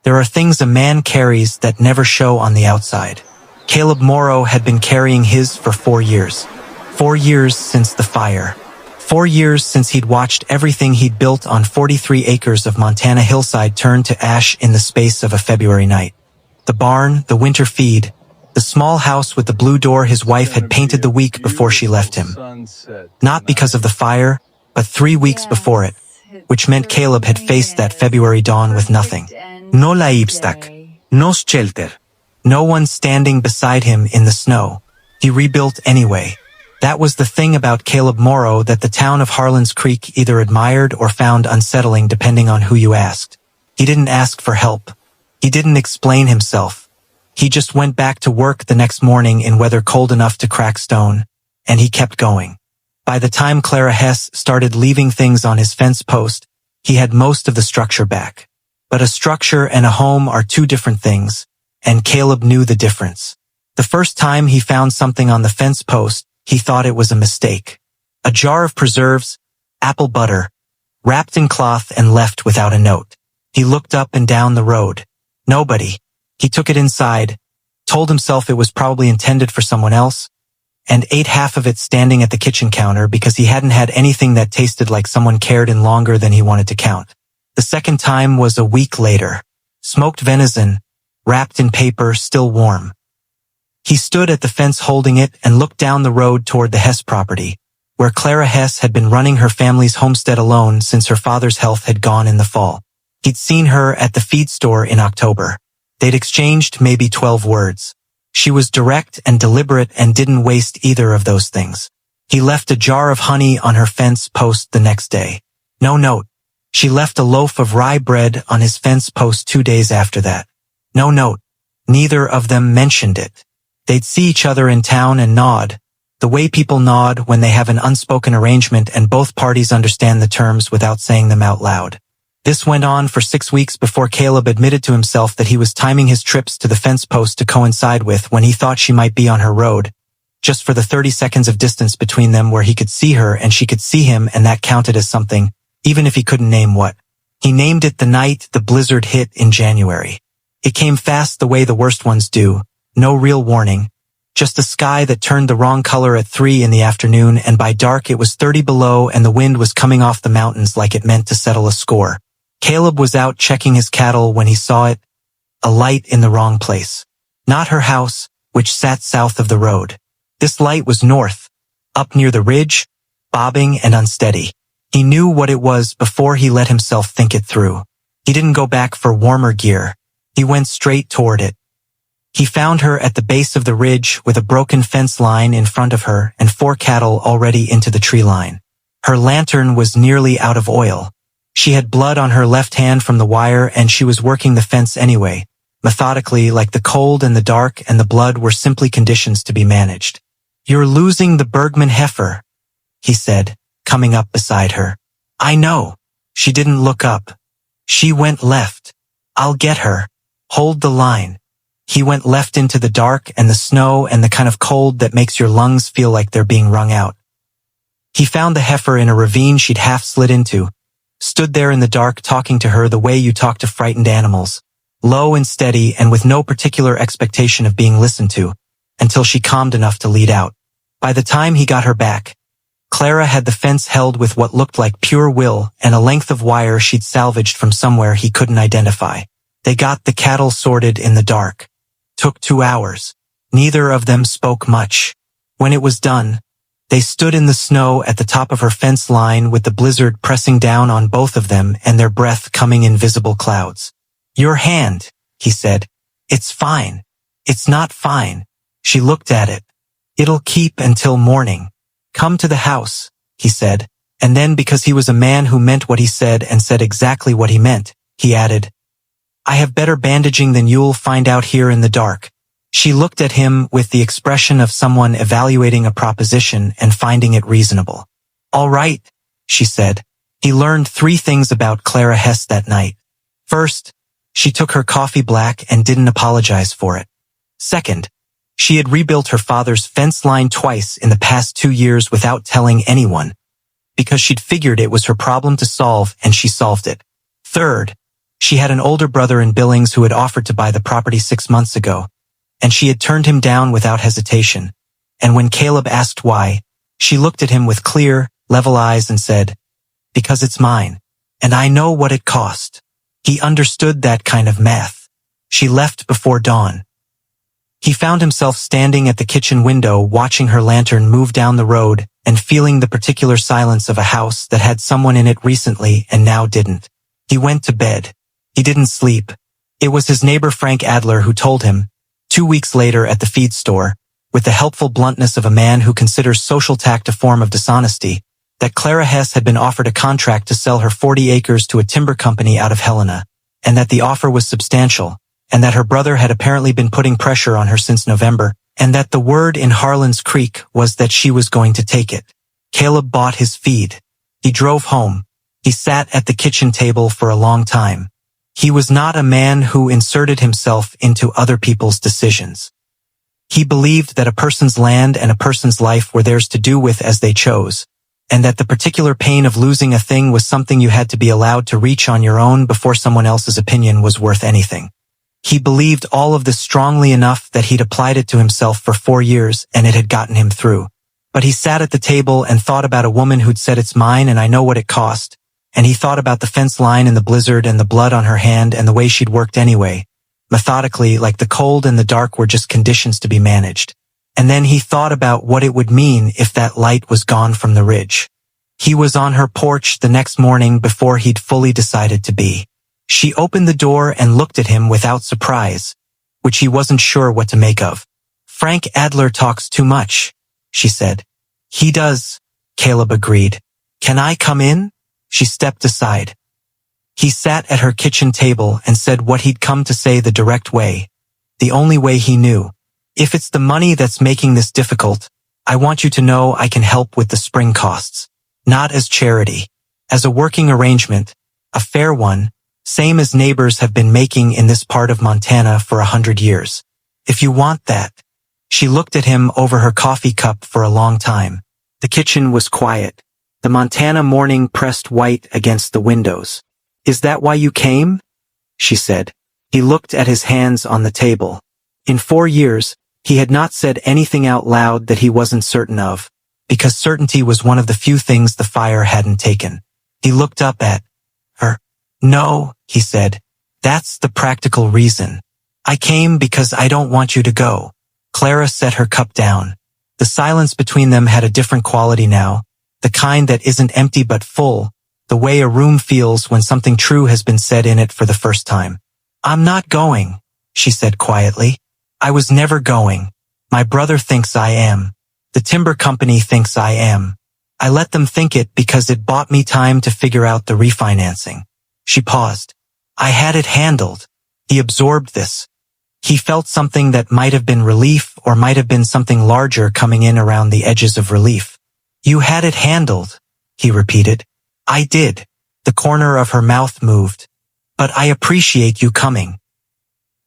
There are things a man carries that never show on the outside. Caleb Morrow had been carrying his for 4 years. 4 years since the fire. 4 years since he'd watched everything he'd built on 43 acres of Montana hillside turn to ash in the space of a February night. The barn, the winter feed, the small house with the blue door his wife had painted the week before she left him. Not because of the fire, but 3 weeks before it, which meant Caleb had faced that February dawn with nothing. No livestock, no shelter, no one standing beside him in the snow. He rebuilt anyway. That was the thing about Caleb Morrow that the town of Harlan's Creek either admired or found unsettling depending on who you asked. He didn't ask for help. He didn't explain himself. He just went back to work the next morning in weather cold enough to crack stone, and he kept going. By the time Clara Hess started leaving things on his fence post, he had most of the structure back. But a structure and a home are two different things, and Caleb knew the difference. The first time he found something on the fence post, he thought it was a mistake. A jar of preserves, apple butter, wrapped in cloth and left without a note. He looked up and down the road. Nobody. He took it inside, told himself it was probably intended for someone else, and ate half of it standing at the kitchen counter because he hadn't had anything that tasted like someone cared in longer than he wanted to count. The second time was a week later. Smoked venison, wrapped in paper, still warm. He stood at the fence holding it and looked down the road toward the Hess property, where Clara Hess had been running her family's homestead alone since her father's health had gone in the fall. He'd seen her at the feed store in October. They'd exchanged maybe 12 words. She was direct and deliberate and didn't waste either of those things. He left a jar of honey on her fence post the next day. No note. She left a loaf of rye bread on his fence post 2 days after that. No note. Neither of them mentioned it. They'd see each other in town and nod, the way people nod when they have an unspoken arrangement and both parties understand the terms without saying them out loud. This went on for 6 weeks before Caleb admitted to himself that he was timing his trips to the fence post to coincide with when he thought she might be on her road, just for the 30 seconds of distance between them where he could see her and she could see him, and that counted as something, even if he couldn't name what. He named it the night the blizzard hit in January. It came fast the way the worst ones do, no real warning, just a sky that turned the wrong color at 3 in the afternoon, and by dark it was 30 below and the wind was coming off the mountains like it meant to settle a score. Caleb was out checking his cattle when he saw it, a light in the wrong place. Not her house, which sat south of the road. This light was north, up near the ridge, bobbing and unsteady. He knew what it was before he let himself think it through. He didn't go back for warmer gear. He went straight toward it. He found her at the base of the ridge with a broken fence line in front of her and 4 cattle already into the tree line. Her lantern was nearly out of oil. She had blood on her left hand from the wire and she was working the fence anyway, methodically, like the cold and the dark and the blood were simply conditions to be managed. "You're losing the Bergman heifer," he said, coming up beside her. "I know." She didn't look up. She went left. "I'll get her. Hold the line." He went left into the dark and the snow and the kind of cold that makes your lungs feel like they're being wrung out. He found the heifer in a ravine she'd half slid into, stood there in the dark talking to her the way you talk to frightened animals, low and steady and with no particular expectation of being listened to, until she calmed enough to lead out. By the time he got her back, Clara had the fence held with what looked like pure will and a length of wire she'd salvaged from somewhere he couldn't identify. They got the cattle sorted in the dark. Took 2 hours. Neither of them spoke much. When it was done, they stood in the snow at the top of her fence line with the blizzard pressing down on both of them and their breath coming in visible clouds. "Your hand," he said. "It's fine." "It's not fine." She looked at it. "It'll keep until morning. Come to the house," he said, and then because he was a man who meant what he said and said exactly what he meant, he added, "I have better bandaging than you'll find out here in the dark." She looked at him with the expression of someone evaluating a proposition and finding it reasonable. "All right," she said. He learned 3 things about Clara Hess that night. First, she took her coffee black and didn't apologize for it. Second, she had rebuilt her father's fence line twice in the past 2 years without telling anyone, because she'd figured it was her problem to solve and she solved it. Third, She had an older brother in Billings who had offered to buy the property 6 months ago, and she had turned him down without hesitation. And when Caleb asked why, she looked at him with clear, level eyes and said, "Because it's mine, and I know what it cost." He understood that kind of math. She left before dawn. He found himself standing at the kitchen window watching her lantern move down the road and feeling the particular silence of a house that had someone in it recently and now didn't. He went to bed. He didn't sleep. It was his neighbor Frank Adler who told him, 2 weeks later at the feed store, with the helpful bluntness of a man who considers social tact a form of dishonesty, that Clara Hess had been offered a contract to sell her 40 acres to a timber company out of Helena, and that the offer was substantial, and that her brother had apparently been putting pressure on her since November, and that the word in Harlan's Creek was that she was going to take it. Caleb bought his feed. He drove home. He sat at the kitchen table for a long time. He was not a man who inserted himself into other people's decisions. He believed that a person's land and a person's life were theirs to do with as they chose, and that the particular pain of losing a thing was something you had to be allowed to reach on your own before someone else's opinion was worth anything. He believed all of this strongly enough that he'd applied it to himself for 4 years and it had gotten him through. But he sat at the table and thought about a woman who'd said it's mine and I know what it cost, and he thought about the fence line and the blizzard and the blood on her hand and the way she'd worked anyway, methodically, like the cold and the dark were just conditions to be managed. And then he thought about what it would mean if that light was gone from the ridge. He was on her porch the next morning before he'd fully decided to be. She opened the door and looked at him without surprise, which he wasn't sure what to make of. "Frank Adler talks too much," she said. "He does," Caleb agreed. "Can I come in?" She stepped aside. He sat at her kitchen table and said what he'd come to say the direct way, the only way he knew. "If it's the money that's making this difficult, I want you to know I can help with the spring costs. Not as charity. As a working arrangement, a fair one, same as neighbors have been making in this part of Montana for 100 years. If you want that." She looked at him over her coffee cup for a long time. The kitchen was quiet. The Montana morning pressed white against the windows. "Is that why you came?" she said. He looked at his hands on the table. In 4 years, he had not said anything out loud that he wasn't certain of, because certainty was one of the few things the fire hadn't taken. He looked up at her. "No," he said. "That's the practical reason. I came because I don't want you to go." Clara set her cup down. The silence between them had a different quality now, the kind that isn't empty but full, the way a room feels when something true has been said in it for the first time. "I'm not going," she said quietly. "I was never going. My brother thinks I am. The timber company thinks I am. I let them think it because it bought me time to figure out the refinancing." She paused. "I had it handled." He absorbed this. He felt something that might have been relief or might have been something larger coming in around the edges of relief. "You had it handled," he repeated. "I did." The corner of her mouth moved. "But I appreciate you coming."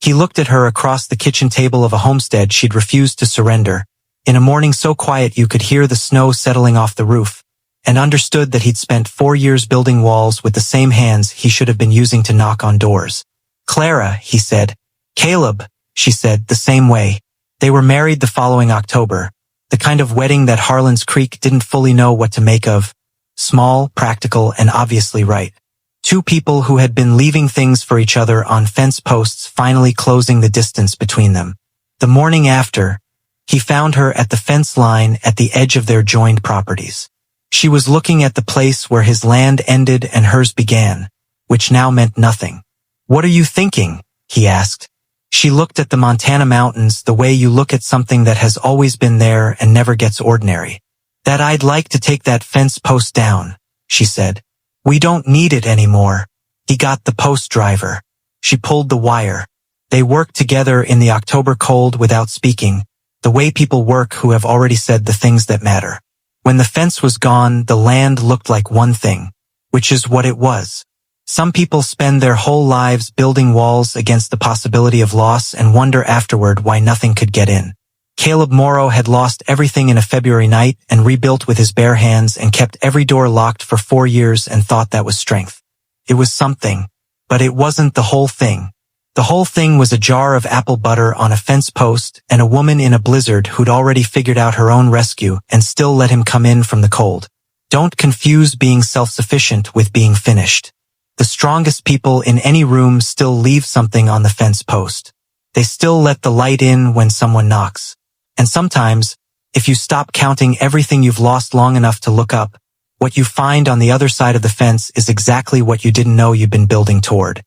He looked at her across the kitchen table of a homestead she'd refused to surrender, in a morning so quiet you could hear the snow settling off the roof, and understood that he'd spent 4 years building walls with the same hands he should have been using to knock on doors. "Clara," he said. "Caleb," she said, the same way. They were married the following October, the kind of wedding that Harlan's Creek didn't fully know what to make of. Small, practical, and obviously right. Two people who had been leaving things for each other on fence posts finally closing the distance between them. The morning after, he found her at the fence line at the edge of their joined properties. She was looking at the place where his land ended and hers began, which now meant nothing. "What are you thinking?" he asked. She looked at the Montana mountains the way you look at something that has always been there and never gets ordinary. "That I'd like to take that fence post down," she said. "We don't need it anymore." He got the post driver. She pulled the wire. They worked together in the October cold without speaking, the way people work who have already said the things that matter. When the fence was gone, the land looked like one thing, which is what it was. Some people spend their whole lives building walls against the possibility of loss and wonder afterward why nothing could get in. Caleb Morrow had lost everything in a February night and rebuilt with his bare hands and kept every door locked for 4 years and thought that was strength. It was something. But it wasn't the whole thing. The whole thing was a jar of apple butter on a fence post and a woman in a blizzard who'd already figured out her own rescue and still let him come in from the cold. Don't confuse being self-sufficient with being finished. The strongest people in any room still leave something on the fence post. They still let the light in when someone knocks. And sometimes, if you stop counting everything you've lost long enough to look up, what you find on the other side of the fence is exactly what you didn't know you'd been building toward.